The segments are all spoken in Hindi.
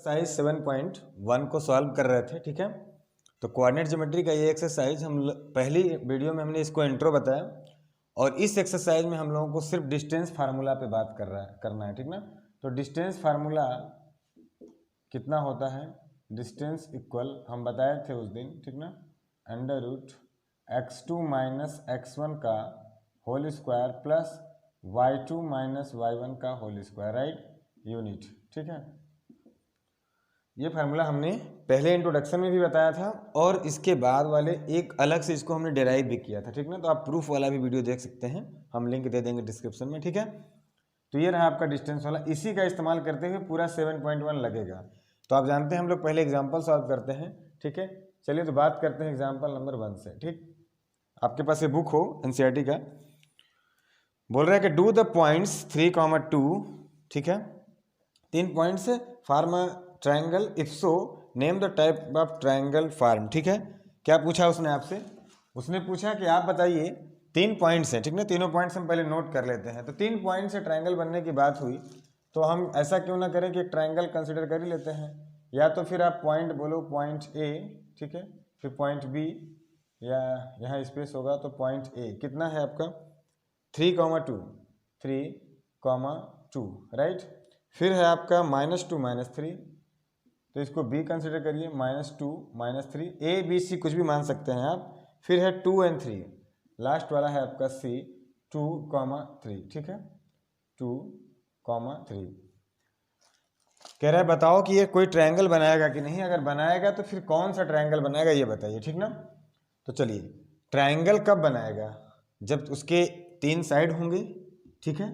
एक्सरसाइज 7.1 को सॉल्व कर रहे थे, ठीक है। तो कोऑर्डिनेट ज्योमेट्री का ये एक्सरसाइज हम पहली वीडियो में हमने इसको इंट्रो बताया और इस एक्सरसाइज में हम लोगों को सिर्फ डिस्टेंस फार्मूला पे बात करना है, ठीक ना। तो डिस्टेंस फार्मूला कितना होता है, डिस्टेंस इक्वल हम बताए थे उस दिन, ठीक ना, under root x2 minus x1 का whole square plus y2 minus y1 का होल स्क्वायर, राइट, यूनिट, ठीक है। ये फार्मूला हमने पहले इंट्रोडक्शन में भी बताया था और इसके बाद वाले एक अलग से इसको हमने डेराइव भी किया था, ठीक ना। तो आप प्रूफ वाला भी वीडियो देख सकते हैं, हम लिंक दे देंगे डिस्क्रिप्शन में, ठीक है। तो ये रहा आपका डिस्टेंस वाला, इसी का इस्तेमाल करते हुए पूरा 7.1 लगेगा। तो आप जानते हैं हम लोग पहले एग्जाम्पल सॉल्व करते हैं, ठीक है। चलिए तो बात करते हैं एग्जाम्पल नंबर 1 से, ठीक। आपके पास ये बुक हो एनसीईआरटी का, बोल रहा है कि डू द पॉइंट्स 3,2, ठीक है, 3 points form triangle, if so name the type of triangle form, ठीक है। क्या पूछा उसने आपसे, उसने पूछा कि आप बताइए 3 पॉइंट्स हैं, ठीक ना, तीनों पॉइंट्स हम पहले नोट कर लेते हैं। तो 3 पॉइंट से ट्रायंगल बनने की बात हुई तो हम ऐसा क्यों ना करें कि ट्रायंगल कंसिडर कर ही लेते हैं, या तो फिर आप पॉइंट बोलो, पॉइंट ए, ठीक है, फिर पॉइंट बी, या यहाँ स्पेस होगा तो पॉइंट ए कितना है आपका 3,2, 3,2, राइट। फिर है आपका -2 -3, तो इसको बी कंसिडर करिए, -2 -3, ए बी सी कुछ भी मान सकते हैं आप। फिर है 2 और 3, लास्ट वाला है आपका सी 2, 3, ठीक है, 2, 3। कह रहा है बताओ कि ये कोई ट्रायंगल बनाएगा कि नहीं, अगर बनाएगा तो फिर कौन सा ट्रायंगल बनाएगा ये बताइए, ठीक ना। तो चलिए, ट्रायंगल कब बनाएगा, जब उसके 3 साइड होंगे, ठीक है।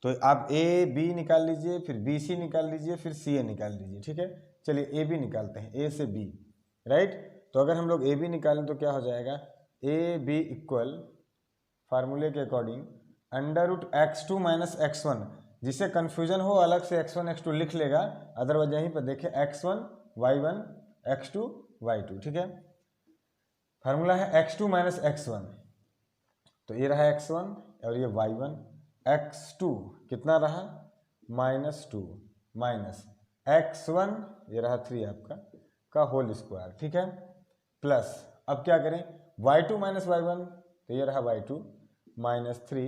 तो आप ए बी निकाल लीजिए, फिर बी सी निकाल लीजिए, फिर सी ए निकाल लीजिए, ठीक है। चलिए ए बी निकालते हैं, ए से बी, राइट। तो अगर हम लोग ए बी निकालें तो क्या हो जाएगा, ए बी इक्वल फार्मूले के according under root x2 minus x1, जिसे कन्फ्यूजन हो अलग से x1 x2 लिख लेगा, अदरवाइज यहीं पर देखें x1 y1 x2 y2, ठीक है। फार्मूला है x2 माइनस x1, तो ये रहा x1 और ये y1, x2 कितना रहा -2 माइनस x1, ये रहा 3 आपका का होल स्क्वायर, ठीक है, प्लस अब क्या करें y2 माइनस y1, तो ये रहा y2 -3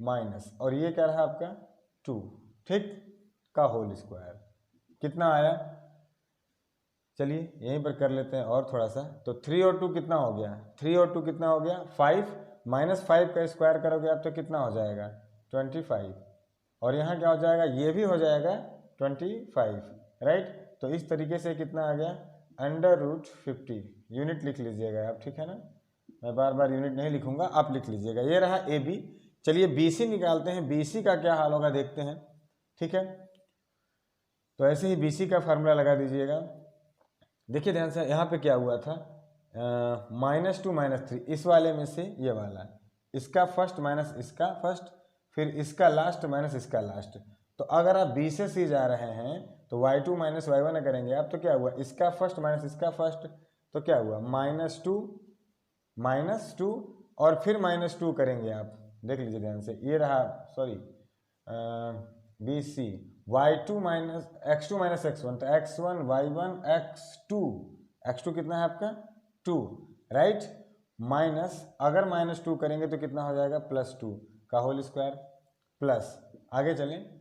माइनस, और ये क्या रहा आपका 2, ठीक, का होल स्क्वायर कितना आया, चलिए यहीं पर कर लेते हैं और थोड़ा सा। तो 3 और 2 कितना हो गया, 3 और 2 कितना हो गया 5, -5 का स्क्वायर करोगे आप तो कितना हो जाएगा 25, और यहाँ क्या हो जाएगा, ये भी हो जाएगा 25, राइट। तो इस तरीके से कितना आ गया अंडर रूट 50, यूनिट लिख लीजिएगा आप, ठीक है ना, मैं बार बार यूनिट नहीं लिखूंगा, आप लिख लीजिएगा। ये रहा ए बी। चलिए बी सी निकालते हैं, बी सी का क्या हाल होगा देखते हैं, ठीक है। तो ऐसे ही बी सी का फार्मूला लगा दीजिएगा। देखिए ध्यान से, यहाँ पे क्या हुआ था, -2 -3, इस वाले में से ये वाला, इसका फर्स्ट माइनस इसका फर्स्ट, फिर इसका लास्ट माइनस इसका लास्ट। तो अगर आप बी से सी जा रहे हैं तो y2 माइनस y1 करेंगे आप, तो क्या हुआ, इसका फर्स्ट माइनस इसका फर्स्ट, तो क्या हुआ -2 और फिर -2 करेंगे आप, देख लीजिए ध्यान से, ये रहा, sorry, B C y2 minus x2 minus x1, तो x1 y1 x2 कितना है आपका 2, राइट, माइनस, अगर -2 करेंगे तो कितना हो जाएगा +2 का होल स्क्वायर, प्लस आगे चलें,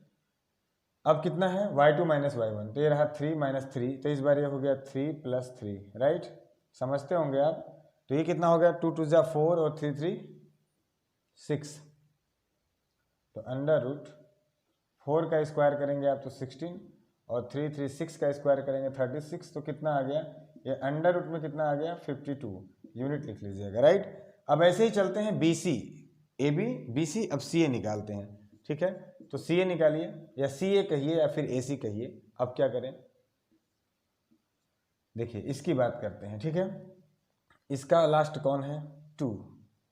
अब कितना है y2 माइनस y1, तो ये रहा 3 -3, तो इस बार ये हो गया 3 + 3, राइट, समझते होंगे आप। तो ये कितना हो गया 2 2 जा 4 और 3 3 6, तो अंडर रूट 4 का स्क्वायर करेंगे आप तो 16, और 3 3 6 का स्क्वायर करेंगे 36, तो कितना आ गया, ये अंडर रूट में कितना आ गया 52, यूनिट लिख लीजिएगा, राइट। अब ऐसे ही चलते हैं B C, A B B C, अब सी ए निकालते हैं, ठीक है। तो सी ए निकालिए, या सी ए कहिए या फिर ए सी कहिए। अब क्या करें, देखिए इसकी बात करते हैं, ठीक है। इसका लास्ट कौन है 2,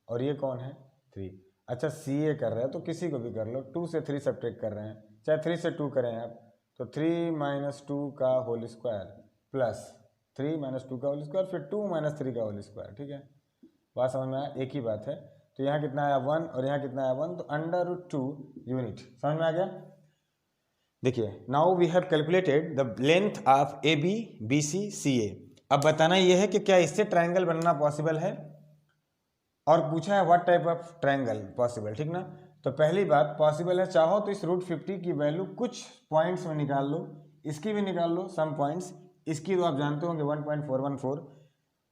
और ये कौन है 3। अच्छा सी ए कर रहे हैं तो किसी को भी कर लो, 2 से 3 सब्ट्रैक्ट कर रहे हैं, चाहे 3 से 2 करें आप, तो 3 - 2 का होल स्क्वायर प्लस 3 - 2 का होल स्क्वायर, फिर 2 - 3 का होल स्क्वायर, ठीक है। बात समझ में आया, एक ही बात है। तो यहाँ कितना आया 1 और यहाँ कितना आया 1, तो अंडर रूट 2 यूनिट, समझ में आ गया। देखिए now we have calculated the length of A B B C C A. अब बताना यह है कि क्या इससे ट्रायंगल बनना पॉसिबल है, और पूछा है what type of triangle possible, ठीक ना। तो पहली बात पॉसिबल है, चाहो तो इस √50 की वैल्यू कुछ पॉइंट्स में निकाल लो, इसकी भी निकाल लो सम पॉइंट्स, इसकी तो आप जानते होंगे 1.414,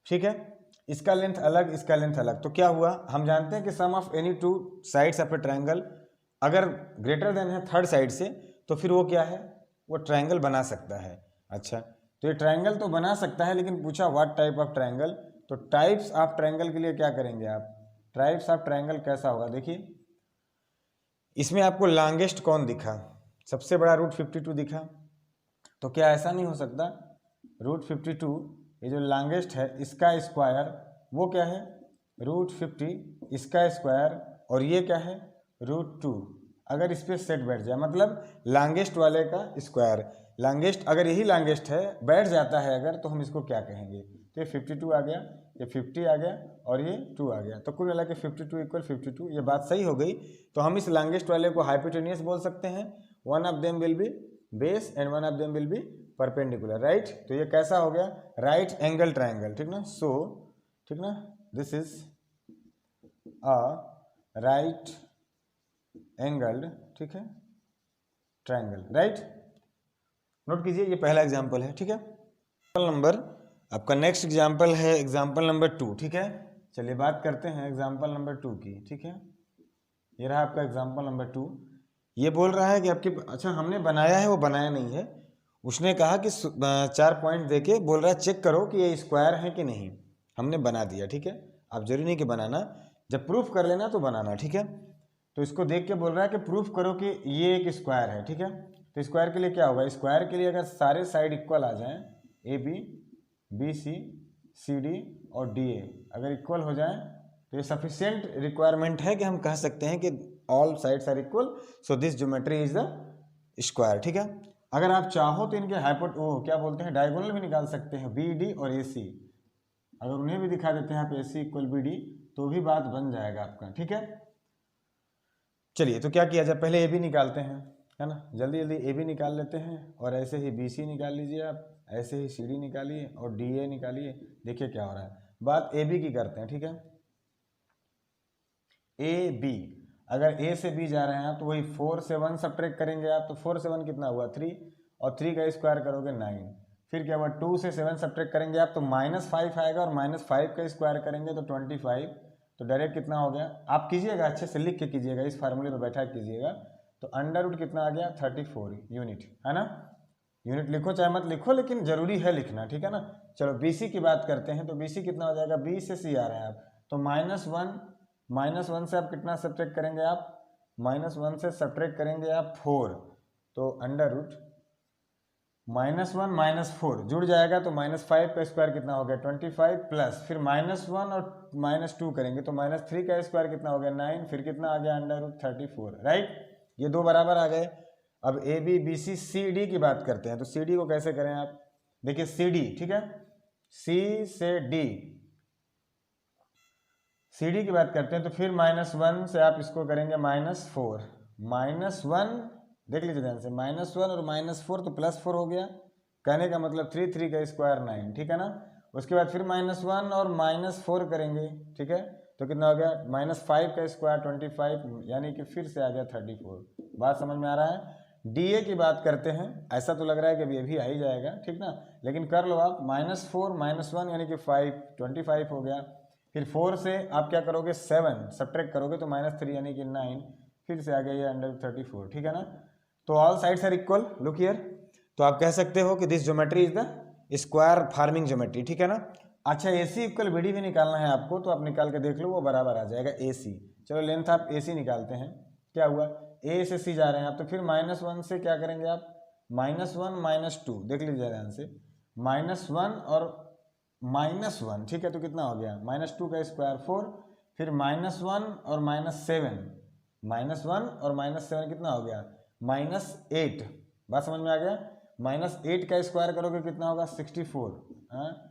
ठीक है। इसका लेंथ अलग, इसका लेंथ अलग, तो क्या हुआ, हम जानते हैं कि sum of any two sides of a triangle अगर ग्रेटर देन है थर्ड साइड से, तो फिर वो क्या है, वो ट्रायंगल बना सकता है। अच्छा, तो ये ट्रायंगल तो बना सकता है, लेकिन पूछा व्हाट टाइप ऑफ ट्रायंगल, तो टाइप्स ऑफ ट्रायंगल के लिए क्या करेंगे आप, टाइप्स ऑफ ट्रायंगल कैसा होगा, देखिए इसमें आपको लॉन्गेस्ट कौन दिखा, सबसे बड़ा √52 दिखा, तो क्या ऐसा नहीं हो सकता √52 ये जो लॉन्गेस्ट है इसका स्क्वायर, वो क्या है √50 इसका स्क्वायर, और ये क्या है √2, अगर इस पर सेट बैठ जाए मतलब लॉन्गेस्ट वाले का स्क्वायर, लॉन्गेस्ट अगर यही लॉन्गेस्ट है बैठ जाता है अगर, तो हम इसको क्या कहेंगे, तो ये 52 आ गया, ये 50 आ गया और ये 2 आ गया, तो कुल मिला के 52 इक्वल 52, ये बात सही हो गई। तो हम इस लॉन्गेस्ट वाले को हाइपोटेनियस बोल सकते हैं, one of them will be base and one of them will be perpendicular, right. तो ये कैसा हो गया, राइट एंगल ट्रायंगल, ठीक ना। सो ठीक ना, this is a right angled, ठीक है, ट्रायंगल, राइट। नोट कीजिए ये पहला एग्जांपल है, ठीक है। एग्जांपल नंबर आपका नेक्स्ट एग्जांपल है एग्जांपल नंबर 2, ठीक है। चलिए बात करते हैं एग्जांपल नंबर 2 की, ठीक है। ये रहा आपका एग्जांपल नंबर 2। ये बोल रहा है कि आपके, अच्छा हमने बनाया है वो बनाया नहीं है, उसने कहा कि 4 पॉइंट देके बोल रहा है चेक करो कि ये स्क्वायर है कि नहीं, हमने बना दिया, ठीक है। आप जरूरी नहीं कि बनाना, जब प्रूफ कर लेना तो बनाना, ठीक है। तो इसको देख के बोल रहा है कि प्रूफ करो कि ये एक स्क्वायर है, ठीक है। तो स्क्वायर के लिए क्या होगा, स्क्वायर के लिए अगर सारे साइड इक्वल आ जाएं, A B B C C D और डी ए अगर इक्वल हो जाएं, तो ये सफिशियंट रिक्वायरमेंट है कि हम कह सकते हैं कि all sides are equal, so this geometry is the square, ठीक है। अगर आप चाहो तो इनके वो क्या बोलते हैं डायगोनल भी निकाल सकते हैं, बी डी और ए सी, अगर उन्हें भी दिखा देते हैं आप ए सी इक्वल बी डी, तो भी बात बन जाएगा आपका, ठीक है। चलिए तो क्या किया जाए, पहले ए बी निकालते हैं, है ना, जल्दी जल्दी ए बी निकाल लेते हैं, और ऐसे ही बी सी निकाल लीजिए आप, ऐसे ही सी डी निकालिए और डी ए निकालिए, देखिए क्या हो रहा है। बात ए बी की करते हैं, ठीक है। ए बी, अगर ए से बी जा रहे हैं आप तो वही 4 से 1 सब्ट्रैक्ट करेंगे आप, तो 4 से 1 कितना हुआ 3, और 3 का स्क्वायर करोगे 9, फिर क्या हुआ 2 से 7 सब्ट्रैक्ट करेंगे आप तो -5 आएगा, और -5 का स्क्वायर करेंगे तो 25, तो डायरेक्ट कितना हो गया, आप कीजिएगा अच्छे से लिख के कीजिएगा, इस फार्मूले पर बैठा कीजिएगा, तो अंडर कितना आ गया 34 यूनिट, है ना। यूनिट लिखो चाहे मत लिखो, लेकिन जरूरी है लिखना, ठीक है ना। चलो BC की बात करते हैं, तो BC कितना हो जाएगा, B से C आ रहे हैं आप, तो -1 से आप कितना सब्ट्रैक्ट करेंगे आप, -1 से सब्ट्रैक्ट करेंगे आप 4, तो अंडर रूट -1 -4 जुड़ जाएगा, तो -5 का स्क्वायर कितना हो गया 25, प्लस फिर -1 और -2 करेंगे तो -3 का स्क्वायर कितना हो गया 9, फिर कितना आ गया अंडर रूट 34, राइट। ये दो बराबर आ गए। अब A B B C C D की बात करते हैं, तो सी डी को कैसे करें आप, देखिए सी डी, ठीक है, सी से डी, सी डी की बात करते हैं, तो फिर -1 से आप इसको करेंगे -4, -1 देख लीजिए ध्यान से, -1 और -4 तो +4 हो गया, कहने का मतलब 3 का स्क्वायर 9, ठीक है ना। उसके बाद फिर -1 और -4 करेंगे, ठीक है, तो कितना हो गया -5 का स्क्वायर 25, यानी कि फिर से आ गया 34, बात समझ में आ रहा है। डीए की बात करते हैं, ऐसा तो लग रहा है कि अभी आ ही जाएगा, ठीक ना, लेकिन कर लो आप, -4 -1 यानी कि 5 25 हो गया, फिर 4 से आप क्या करोगे 7 सब्ट्रैक्ट करोगे तो -3 यानी कि 9, फिर से आ गया ये अंडर 34, ठीक है ना। तो all sides are equal, look here, तो आप कह सकते हो कि this geometry is the square forming geometry, ठीक है ना। अच्छा AC इक्वल BD भी निकालना है आपको, तो आप निकाल के देख लो, वो बराबर आ जाएगा AC। चलो लेंथ आप AC निकालते हैं, क्या हुआ A से C जा रहे हैं आप, तो फिर -1 से क्या करेंगे आप, -1 -2 देख लीजिए ध्यान से, -1 और -1, ठीक है, तो कितना हो गया -2 का स्क्वायर 4, फिर -1 और -7, -1 और -7 कितना हो गया -8, बात समझ में आ गया। -8 का स्क्वायर करोगे कितना होगा 64, हाँ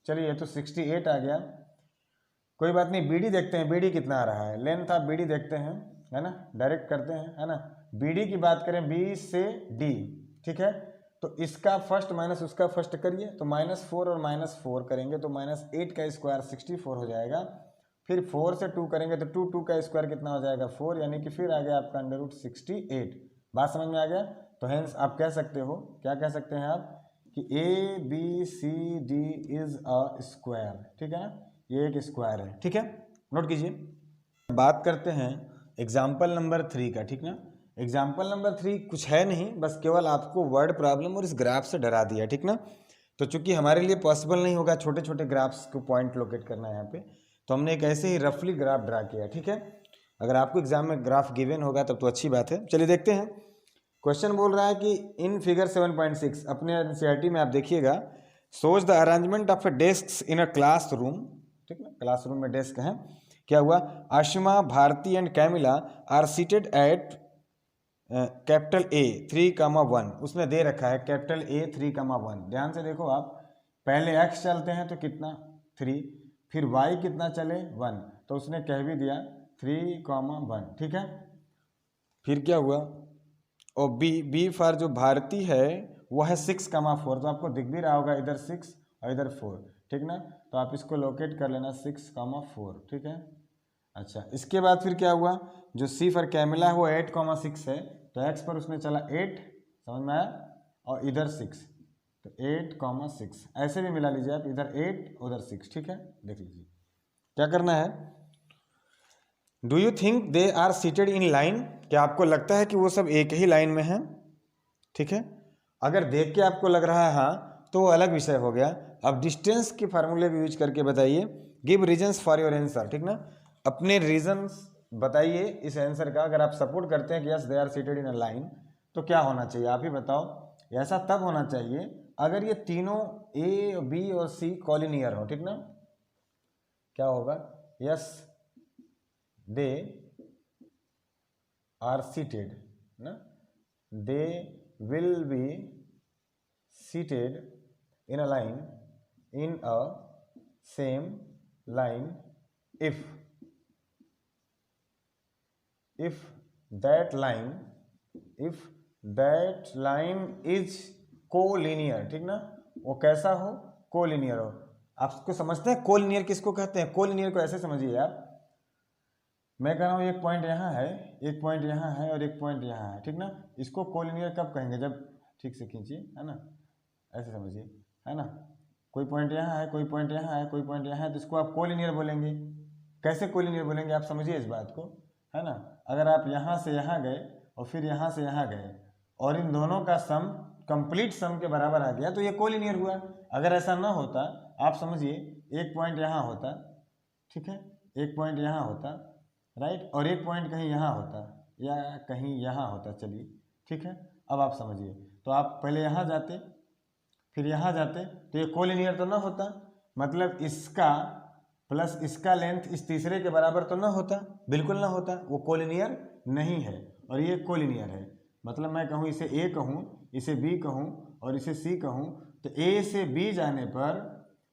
चलिए तो 68 आ गया, कोई बात नहीं। BD देखते हैं, BD कितना आ रहा है, लेंथ आप BD देखते हैं, है ना, डायरेक्ट करते हैं, है ना। BD की बात करें B से D, ठीक है, तो इसका फर्स्ट माइनस उसका फर्स्ट करिए, तो -4 और -4 करेंगे तो -8 का स्क्वायर 64 हो जाएगा। फिर 4 से 2 करेंगे तो 2 का स्क्वायर कितना हो जाएगा 4, यानी कि फिर आ गया आपका √68। बात समझ में आ गया। तो हेंस आप कह सकते हो, क्या कह सकते हैं आप कि ABCD इज अ स्क्वायर, ठीक है ना, ये एक स्क्वायर है, ठीक है, नोट कीजिए। बात करते हैं एग्जाम्पल नंबर 3 का, ठीक ना। एग्जाम्पल नंबर 3 कुछ है नहीं, बस केवल आपको वर्ड प्रॉब्लम और इस ग्राफ से डरा दिया, ठीक ना। तो चूंकि हमारे लिए पॉसिबल नहीं होगा छोटे छोटे ग्राफ्स को पॉइंट लोकेट करना है यहाँ पे, तो हमने एक ऐसे ही रफली ग्राफ ड्रा किया, ठीक है। अगर आपको एग्जाम में ग्राफ गिवन होगा तब तो अच्छी बात है। चलिए देखते हैं। क्वेश्चन बोल रहा है कि इन फिगर 7.6 अपने एनसीईआरटी में आप देखिएगा, such the arrangement of a desk in a classroom, ठीक ना, क्लासरूम में डेस्क है। क्या हुआ, Ashima, Bharti and Camila are seated at capital A 3,1, उसने दे रखा है कैपिटल A 3,1। ध्यान से देखो आप, पहले x चलते हैं तो कितना 3, फिर y कितना चले 1, तो उसने कह भी दिया 3,1, ठीक है। फिर क्या हुआ, और B फॉर जो भारती है वो है 6,4, तो आपको दिख भी रहा होगा इधर 6 और इधर 4, ठीक ना, तो आप इसको लोकेट कर लेना 6,4, ठीक है। अच्छा, इसके बाद फिर क्या हुआ, जो C फॉर कैमिला है वो 8,6 है, तो x पर उसने चला 8, समझ में आया, और इधर 6, तो 8,6 ऐसे भी मिला लीजिए आप, इधर 8 उधर 6, ठीक है। देख लीजिए क्या करना है। Do you think they are seated in line, क्या आपको लगता है कि वो सब एक ही लाइन में हैं, ठीक है। अगर देख के आपको लग रहा है हाँ, तो वो अलग विषय हो गया। अब डिस्टेंस के फार्मूले भी यूज करके बताइए, give reasons for your answer, ठीक ना, अपने रीजन्स बताइए इस आंसर का। अगर आप सपोर्ट करते हैं कि yes they are seated in a line, तो क्या होना चाहिए आप ही बताओ। ऐसा तब होना चाहिए अगर ये तीनों A, B और C कॉलिनियर हो, ठीक ना। क्या होगा, यस दे आर सीटेड ना, they will be seated in a line in a same line if that line is collinear, ठीक ना, वो कैसा हो, कोलिनियर हो। आप इसको समझते हैं कोलिनियर किसको कहते हैं। कोलिनियर को ऐसे समझिए आप, मैं कह रहा हूँ एक पॉइंट यहाँ है, एक पॉइंट यहाँ है और एक पॉइंट यहाँ है, ठीक ना, इसको कोलिनियर कब कहेंगे, जब ठीक से खींचिए, है ना, ऐसे समझिए, है ना, कोई पॉइंट यहाँ है, कोई पॉइंट यहाँ है, कोई पॉइंट यहाँ है, तो इसको आप कोलिनियर बोलेंगे। कैसे कोलिनियर बोलेंगे आप समझिए इस बात को, है ना। अगर आप यहाँ से यहाँ गए और फिर यहाँ से यहाँ गए और इन दोनों का सम कंप्लीट सम के बराबर आ गया, तो ये कोलिनियर हुआ। अगर ऐसा ना होता, आप समझिए एक पॉइंट यहाँ होता, ठीक है, एक पॉइंट यहाँ होता, राइट, और एक पॉइंट कहीं यहाँ होता या कहीं यहाँ होता, चलिए ठीक है। अब आप समझिए, तो आप पहले यहाँ जाते फिर यहाँ जाते, तो ये कोलिनियर तो ना होता, मतलब इसका प्लस इसका लेंथ इस तीसरे के बराबर तो ना होता, बिल्कुल ना होता, वो कोलिनियर नहीं है। और ये कोलिनियर है, मतलब मैं कहूँ इसे A कहूँ, इसे B कहूँ और इसे C कहूँ, तो A से B जाने पर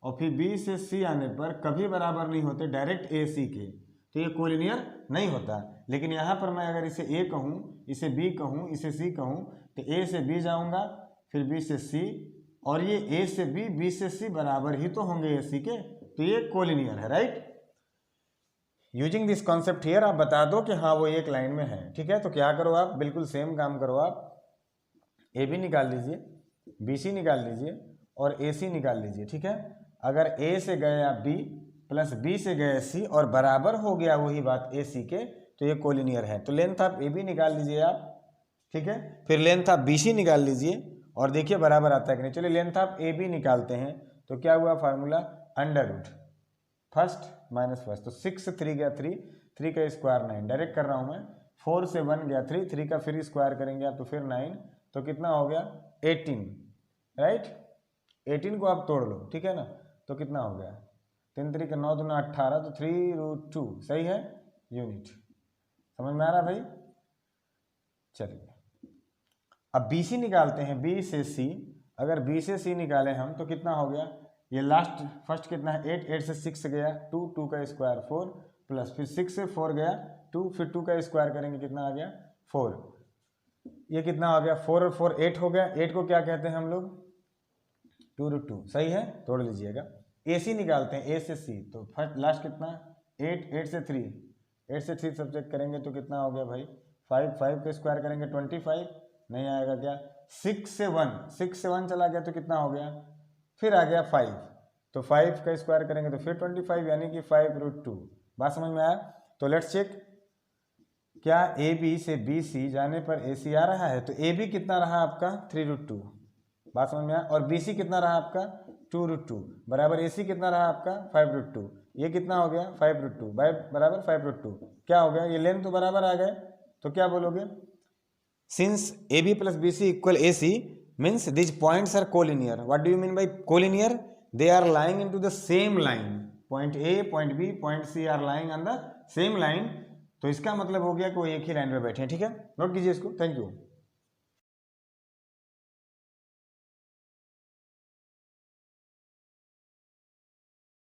और फिर B से C आने पर कभी बराबर नहीं होते डायरेक्ट A C के, तो ये कोलिनियर नहीं होता। लेकिन यहाँ पर मैं अगर इसे A कहूँ, इसे B कहूँ, इसे C कहूँ, तो A से B जाऊँगा, फिर B से C, और ये A से B, B से C बराबर ही तो होंगे A C के, तो ये कोलिनियर है, right. Using this concept here आप बता दो कि हाँ वो एक लाइन में है, ठीक है। तो क्या करो आप, बिल्कुल सेम काम करो आप, AB निकाल लीजिए, BC निकाल लीजिए और AC निकाल लीजिए, ठीक है। अगर A से गए आप B प्लस B से गए C और बराबर हो गया वही बात AC के, तो ये कोलिनियर है। तो लेंथ आप AB निकाल लीजिए आप, ठीक है, फिर लेंथ आप BC निकाल लीजिए और देखिए बराबर आता है कि नहीं। चलिए लेंथ आप AB निकालते हैं, तो क्या हुआ formula, under root first minus first, तो 6 से 3 गया 3, 3 का स्क्वायर 9, डायरेक्ट कर रहा हूँ मैं, 4 से 1 गया 3, 3 का फिर स्क्वायर करेंगे आप तो फिर 9, तो कितना हो गया 18, राइट। 18 को आप तोड़ लो, ठीक है ना, तो कितना हो गया 3 3 का 9 दूना 18, तो 3√2 सही है यूनिट। समझ में आ रहा भाई। चलिए अब BC निकालते हैं, B से C, अगर B से C निकालें हम तो कितना हो गया, ये लास्ट फर्स्ट कितना है 8, 8 से 6 गया 2, 2 का स्क्वायर 4 प्लस फिर 6 से 4 गया 2, फिर 2 का स्क्वायर करेंगे कितना आ गया 4, ये कितना हो गया 4 और 4 8 हो गया। 8 को क्या कहते हैं हम लोग 2√2, सही है, तोड़ लीजिएगा। AC निकालते हैं, A से C, तो फर्स्ट लास्ट कितना 8, 8 से 3, 8 से 3 सब्जेक्ट करेंगे तो कितना हो गया भाई 5, 5 का स्क्वायर करेंगे 25, नहीं आएगा क्या 6 से 1 चला गया तो कितना हो गया फिर आ गया 5, तो 5 का स्क्वायर करेंगे तो फिर 25 यानी कि 5√2। बात समझ में आया? तो लेट्स चेक, क्या AB से BC जाने पर AC आ रहा है, तो AB कितना रहा आपका 3√2, बात समझ में आया, और BC कितना रहा आपका 2√2 बराबर AC कितना रहा आपका 5√2, ये कितना हो गया 5√2 बराबर 5√2, क्या हो गया ये लेंथ तो बराबर आ गए, तो क्या बोलोगे since AB plus BC equal AC means these points are collinear. What do you mean by collinear? They are lying into the same line. Point A, point B, point C are lying on the same line. तो इसका मतलब हो गया कि वो एक ही लाइन पे बैठे हैं, ठीक है, नोट कीजिए इसको, थैंक यू।